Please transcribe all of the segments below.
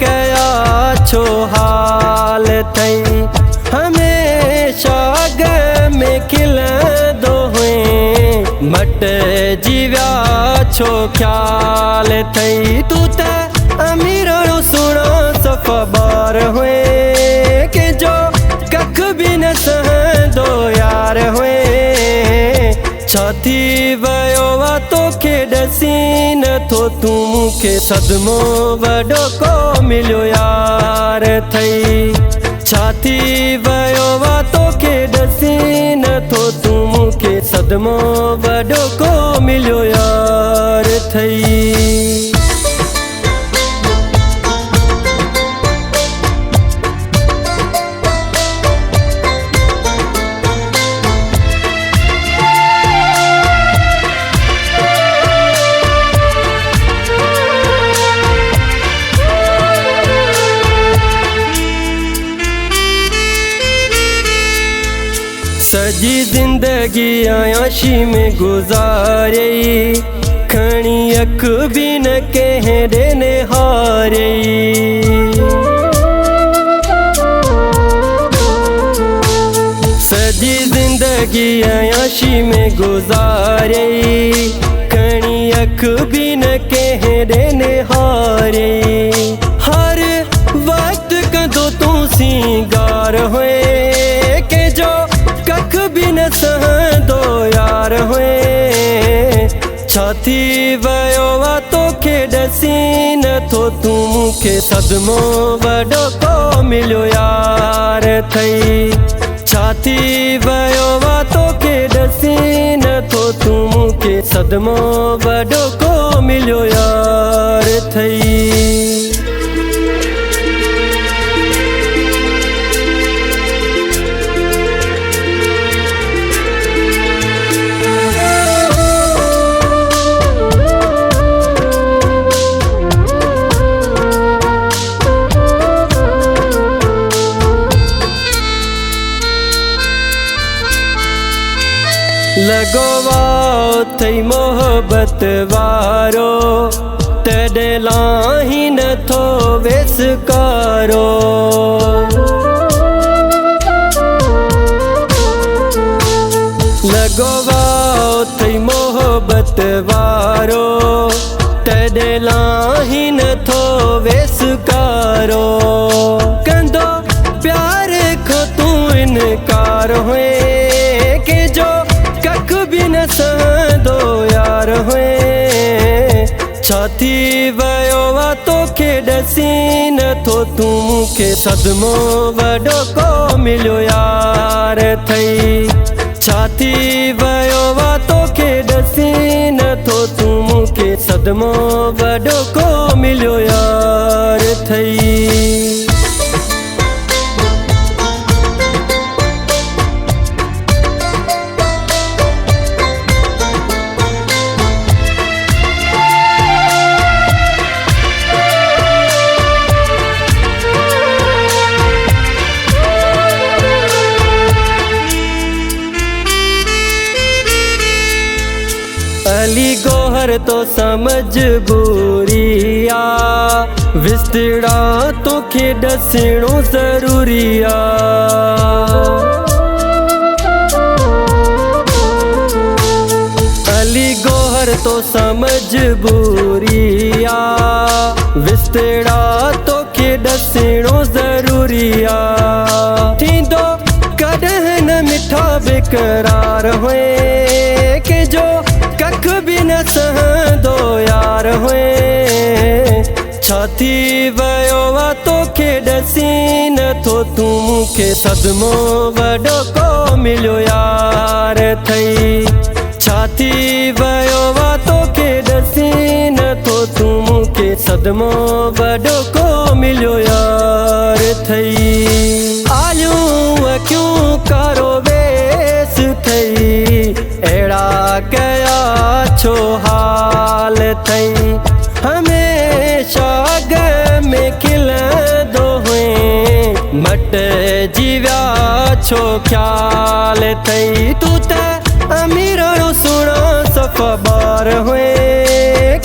कया छो हाल थई हमेशा गम में खिलंदो हुए मट जीव्या छो ख्याल थई तू त अमीर सुणो सफ़ा बार हुए के जो कख भी न सहंदो यार हुए छाती वयो वा तोखे ॾसी नथो तूं मूंखे सदमो वॾो को मिलियो यार थई छाती वयो वा तोखे ॾसी नथो तूं मूंखे सदमो वॾो को मिलियो यार थई सजी जिंदगी आयाशी में गुजारे खणी अख भी न कह देने हारे सजी जिंदगी आयाशी में गुजारे खणी अख भी न कह देने हारे हर वक्त कदों तू सिंगार हुए के जो कख भी न सहंदो यार हुए छाती वयो वा तोखे ॾसी नथो तूं मूंखे सदमो वॾो को मिलियो यार थई छाती वयो वा तोखे ॾसी नथो तूं मूंखे सदमो वॾो को मिलियो यार थई लगो वाओ थई मोहब्बत वारो तॾहिं लाही नथो वेसकारो लगो वाओ थई मोहब्बत वारो तॾहिं लाही नथो वेसकारो कंदो प्यार खो तूं इनकार हुए के जो कख भी न सहंदो यार हुए छाती वयो वा तोखे ॾसी नथो तूं मूंखे सदमो वॾो को मिलियो यार थई छाती वयो वा तोखे ॾसी नथो तूं मूंखे सदमो वॾो को मिलियो यार थई अली गोहर तो समझबूरी आ विस्तड़ा तोखे ॾसणो ज़रूरी आ अली गोहर तो समझबूरी आ विस्तड़ा तोखे ॾसणो ज़रूरी आ थींदो कॾहिं न मिठा बेकरार हुए के जो कख भी न सहंदो यार हुए छाती वयो वा तोखे ॾसी नथो तूं मूंखे सदमो वॾो को मिलियो यार थई छाती वयो वा तोखे ॾसी नथो तूं मूंखे सदमो वॾो को मिलियो यार थई आलियूं अखियूं कारो वेस थई अहिड़ा कया छो हाल थई हमेशा गम में खिलंदो हुए मट जीव्या छो ख्याल थई तू त अमीर सुणो सफ़ा बार हुए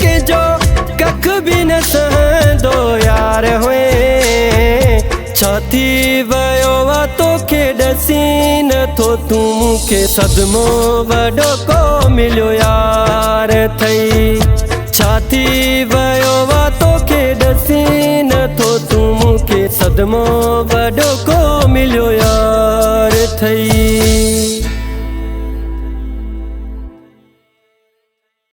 के जो कख भी न सहंदो यार हुए छाथी वयो वा तोखे ॾसी नथो तूं मूंखे सदमो वॾो को मिलियो यार थई। छाथी वयो वा तोखे ॾसी नथो तूं मूंखे सदमो वॾो को मिलियो यार थई।